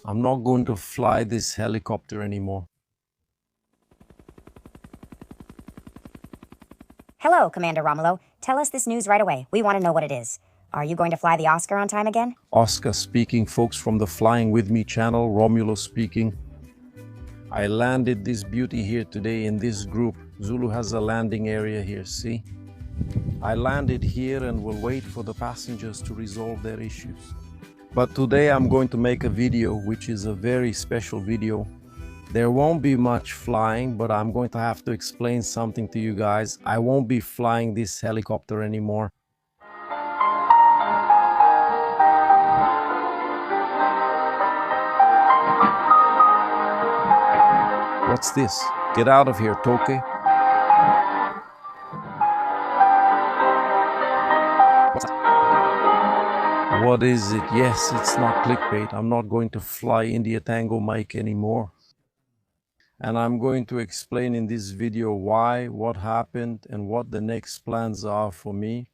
I'm not going to fly this helicopter anymore. Hello, Commander Romulo. Tell us this news right away. We want to know what it is. Are you going to fly the Oscar on time again? Oscar speaking, folks, from the Flying With Me channel. Romulo speaking. I landed this beauty here today in this group. Zulu has a landing area here, see? I landed here and will wait for the passengers to resolve their issues. But today I'm going to make a video, which is a very special video. There won't be much flying, but I'm going to have to explain something to you guys. I won't be flying this helicopter anymore. What's this? Get out of here, Toke. What is it? Yes, it's not clickbait. I'm not going to fly India Tango Mike anymore. And I'm going to explain in this video why, what happened, and what the next plans are for me.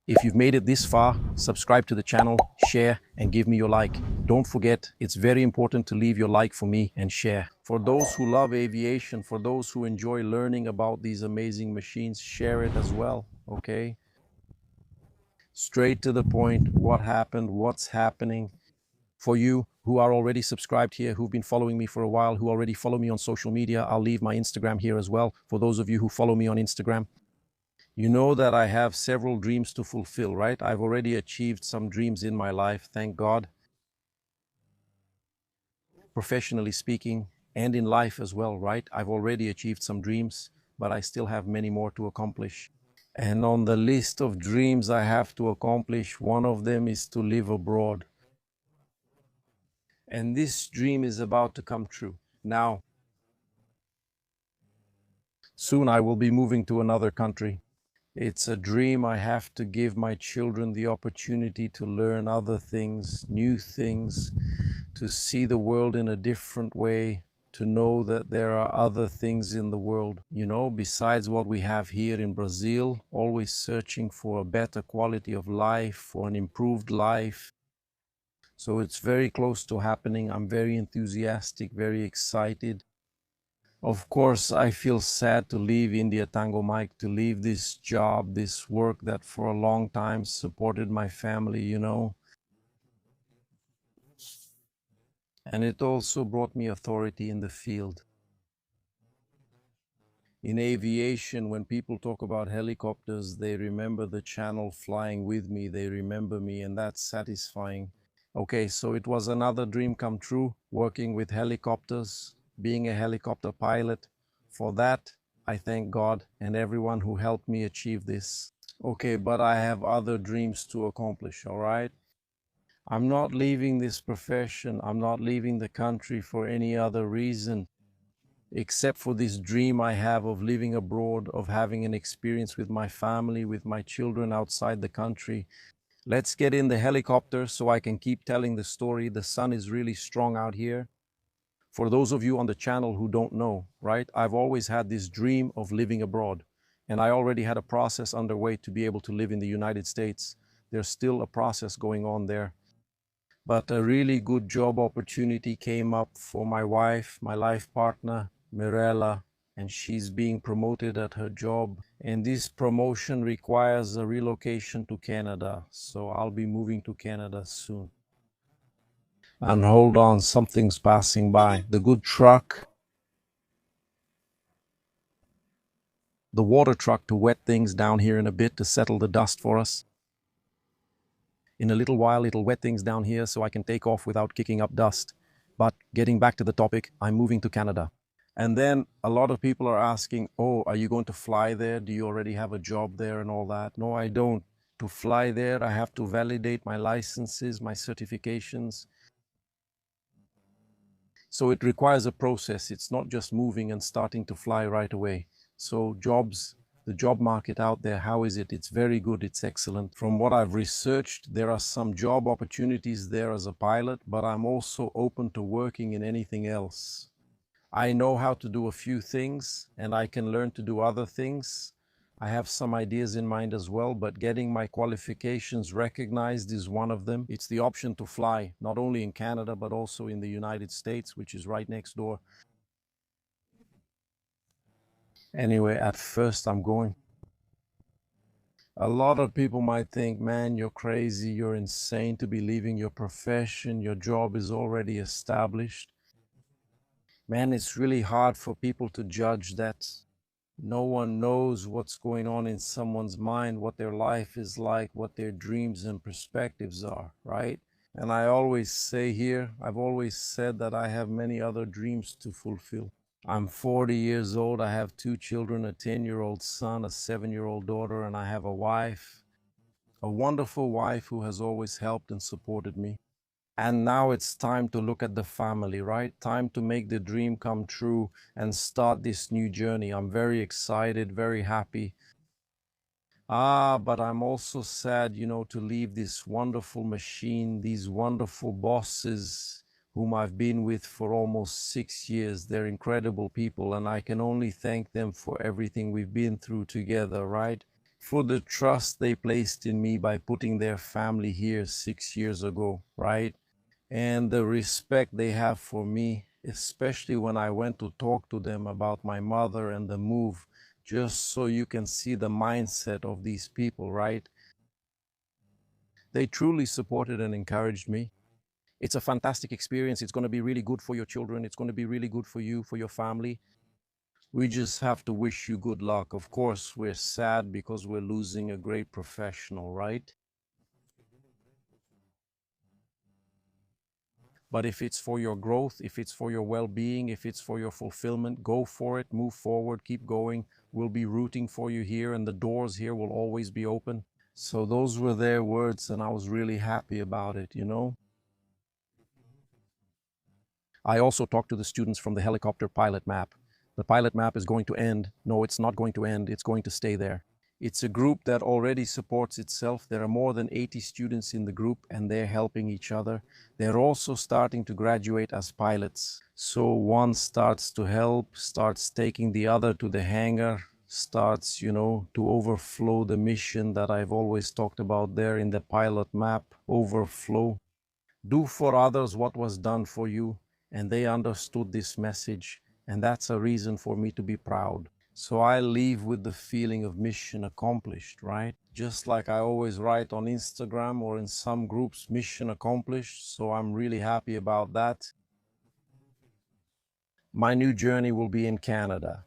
If you've made it this far, subscribe to the channel, share, and give me your like. Don't forget, it's very important to leave your like for me and share. For those who love aviation, for those who enjoy learning about these amazing machines, share it as well, okay? Straight to the point, what happened, what's happening. For you who are already subscribed here, who've been following me for a while, who already follow me on social media, I'll leave my Instagram here as well. For those of you who follow me on Instagram, you know that I have several dreams to fulfill, right? I've already achieved some dreams in my life, thank God. Professionally speaking, and in life as well, right? I've already achieved some dreams, but I still have many more to accomplish. And on the list of dreams I have to accomplish, one of them is to live abroad. And this dream is about to come true. Now, soon I will be moving to another country. It's a dream. I have to give my children the opportunity to learn other things, new things, to see the world in a different way, to know that there are other things in the world, you know, besides what we have here in Brazil, always searching for a better quality of life, for an improved life. So it's very close to happening. I'm very enthusiastic, very excited. Of course, I feel sad to leave India Tango Mike, to leave this job, this work that for a long time supported my family, you know. And it also brought me authority in the field. In aviation, when people talk about helicopters, they remember the channel Flying With Me, they remember me, and that's satisfying. Okay, so it was another dream come true, working with helicopters, being a helicopter pilot. For that, I thank God and everyone who helped me achieve this. Okay, but I have other dreams to accomplish, all right? I'm not leaving this profession. I'm not leaving the country for any other reason, except for this dream I have of living abroad, of having an experience with my family, with my children outside the country. Let's get in the helicopter so I can keep telling the story. The sun is really strong out here. For those of you on the channel who don't know, right, I've always had this dream of living abroad. And I already had a process underway to be able to live in the United States. There's still a process going on there. But a really good job opportunity came up for my wife, my life partner, Mirella, and she's being promoted at her job. And this promotion requires a relocation to Canada. So I'll be moving to Canada soon. And hold on, something's passing by. The good truck. The water truck to wet things down here in a bit, to settle the dust for us. In a little while, it'll wet things down here so I can take off without kicking up dust. But getting back to the topic, I'm moving to Canada. And then a lot of people are asking, oh, are you going to fly there? Do you already have a job there and all that? No, I don't. To fly there, I have to validate my licenses, my certifications. So it requires a process. It's not just moving and starting to fly right away. So jobs, the job market out there, how is it? It's very good, it's excellent. From what I've researched, there are some job opportunities there as a pilot, but I'm also open to working in anything else. I know how to do a few things and I can learn to do other things. I have some ideas in mind as well, but getting my qualifications recognized is one of them. It's the option to fly, not only in Canada, but also in the United States, which is right next door. Anyway, at first I'm going. A lot of people might think, man, you're crazy, you're insane to be leaving your profession, your job is already established. Man, it's really hard for people to judge that. No one knows what's going on in someone's mind, what their life is like, what their dreams and perspectives are, right? And I always say here, I've always said that I have many other dreams to fulfill. I'm 40 years old. I have two children, a 10-year-old son, a 7-year-old daughter, and I have a wife, a wonderful wife who has always helped and supported me. And now it's time to look at the family, right? Time to make the dream come true and start this new journey. I'm very excited, very happy. But I'm also sad, to leave this wonderful machine, these wonderful bosses whom I've been with for almost 6 years. They're incredible people, and I can only thank them for everything we've been through together, right? For the trust they placed in me by putting their family here 6 years ago, right? And the respect they have for me, especially when I went to talk to them about my mother and the move, just so you can see the mindset of these people, right? They truly supported and encouraged me. It's a fantastic experience. It's going to be really good for your children. It's going to be really good for you, for your family. We just have to wish you good luck. Of course, we're sad because we're losing a great professional, right? But if it's for your growth, if it's for your well-being, if it's for your fulfillment, go for it, move forward, keep going. We'll be rooting for you here, and the doors here will always be open. So those were their words, and I was really happy about it. I also talked to the students from the helicopter pilot map. The pilot map is going to end. No, it's not going to end. It's going to stay there. It's a group that already supports itself. There are more than 80 students in the group, and they're helping each other. They're also starting to graduate as pilots. So one starts to help, starts taking the other to the hangar, starts, to overflow the mission that I've always talked about there in the pilot map, overflow. Do for others what was done for you. And they understood this message. And that's a reason for me to be proud. So I leave with the feeling of mission accomplished, right? Just like I always write on Instagram or in some groups, mission accomplished. So I'm really happy about that. My new journey will be in Canada.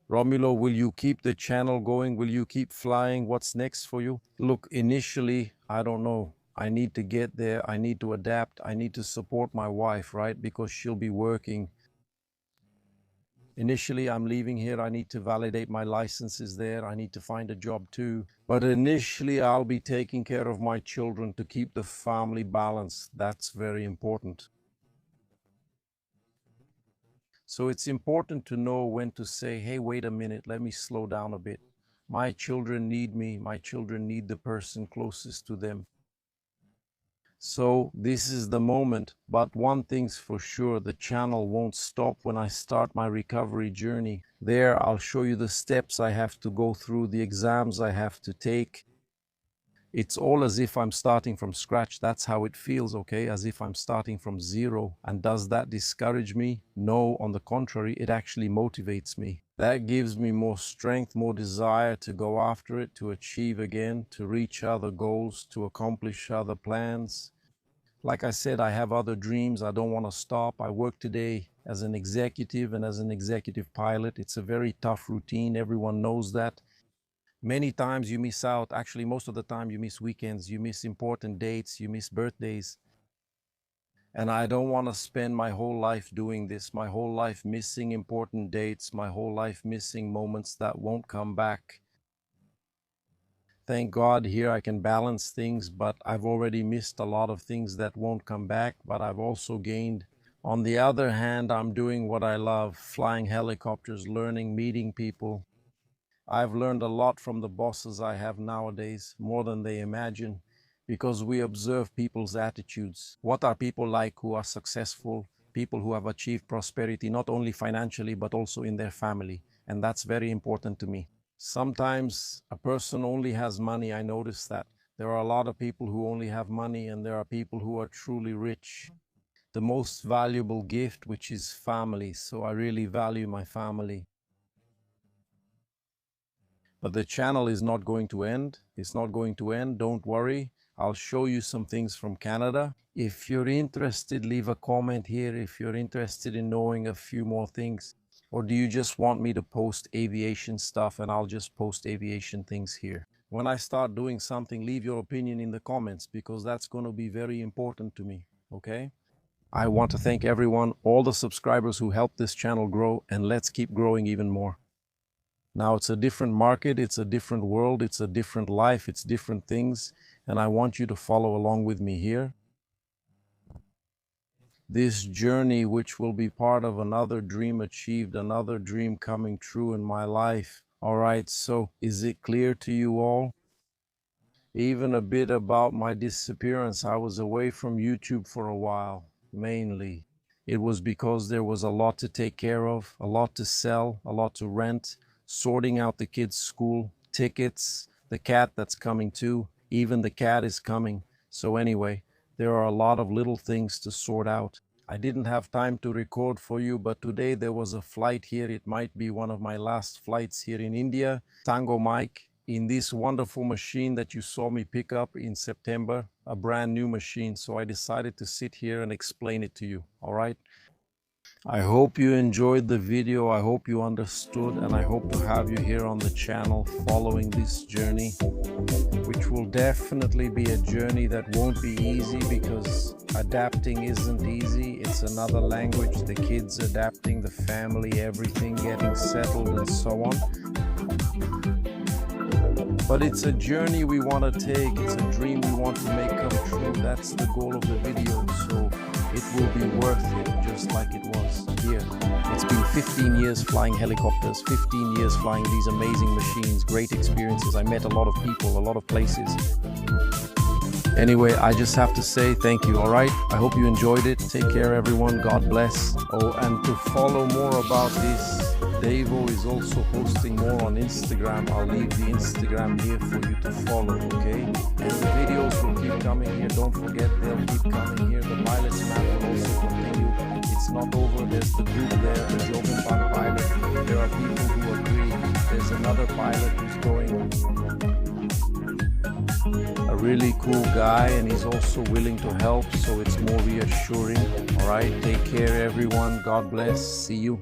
Romulo, will you keep the channel going? Will you keep flying? What's next for you? Look, initially, I don't know. I need to get there. I need to adapt. I need to support my wife, right? Because she'll be working. Initially, I'm leaving here. I need to validate my licenses there. I need to find a job too. But initially, I'll be taking care of my children to keep the family balanced. That's very important. So it's important to know when to say, hey, wait a minute, let me slow down a bit. My children need me. My children need the person closest to them. So this is the moment. But one thing's for sure, the channel won't stop when I start my recovery journey. There, I'll show you the steps I have to go through, the exams I have to take. It's all as if I'm starting from scratch. That's how it feels, okay? As if I'm starting from zero. And does that discourage me? No, on the contrary, it actually motivates me. That gives me more strength, more desire to go after it, to achieve again, to reach other goals, to accomplish other plans. Like I said, I have other dreams. I don't want to stop. I work today as an executive and as an executive pilot. It's a very tough routine. Everyone knows that. Many times you miss out. Actually, most of the time you miss weekends, you miss important dates, you miss birthdays. And I don't want to spend my whole life doing this, my whole life missing important dates, my whole life missing moments that won't come back. Thank God here I can balance things, but I've already missed a lot of things that won't come back, but I've also gained. On the other hand, I'm doing what I love, flying helicopters, learning, meeting people. I've learned a lot from the bosses I have nowadays, more than they imagine, because we observe people's attitudes. What are people like who are successful, people who have achieved prosperity, not only financially, but also in their family? And that's very important to me. Sometimes a person only has money. I notice that. There are a lot of people who only have money, and there are people who are truly rich. The most valuable gift, which is family. So I really value my family. But the channel is not going to end. It's not going to end. Don't worry. I'll show you some things from Canada. If you're interested, leave a comment here if you're interested in knowing a few more things. Or do you just want me to post aviation stuff and I'll just post aviation things here? When I start doing something, leave your opinion in the comments because that's going to be very important to me, okay? I want to thank everyone, all the subscribers who helped this channel grow, and let's keep growing even more. Now it's a different market, it's a different world, it's a different life, it's different things, and I want you to follow along with me here. This journey, which will be part of another dream achieved, another dream coming true in my life. All right, so is it clear to you all? Even a bit about my disappearance. I was away from YouTube for a while, mainly. It was because there was a lot to take care of, a lot to sell, a lot to rent, sorting out the kids' school, tickets, the cat that's coming too. Even the cat is coming. So anyway, there are a lot of little things to sort out. I didn't have time to record for you, but today there was a flight here. It might be one of my last flights here in India. Tango Mike, in this wonderful machine that you saw me pick up in September, a brand new machine. So I decided to sit here and explain it to you, all right? I hope you enjoyed the video, I hope you understood, and I hope to have you here on the channel following this journey, which will definitely be a journey that won't be easy because adapting isn't easy. It's another language, the kids adapting, the family, everything getting settled and so on. But it's a journey we want to take, it's a dream we want to make come true. That's the goal of the video, so it will be worth it, just like it was here. It's been 15 years flying helicopters, 15 years flying these amazing machines, great experiences. I met a lot of people, a lot of places. Anyway, I just have to say thank you, all right? I hope you enjoyed it. Take care, everyone. God bless. Oh, and to follow more about this, Davo is also posting more on Instagram. I'll leave the Instagram here for you to follow, okay? And the videos will keep coming here. Don't forget, they'll keep coming here. The pilot's map will also continue. It's not over. There's the group there, the Jovenbach pilot. There are people who agree. There's another pilot who's going. A really cool guy, and he's also willing to help, so it's more reassuring. All right, take care, everyone. God bless. See you.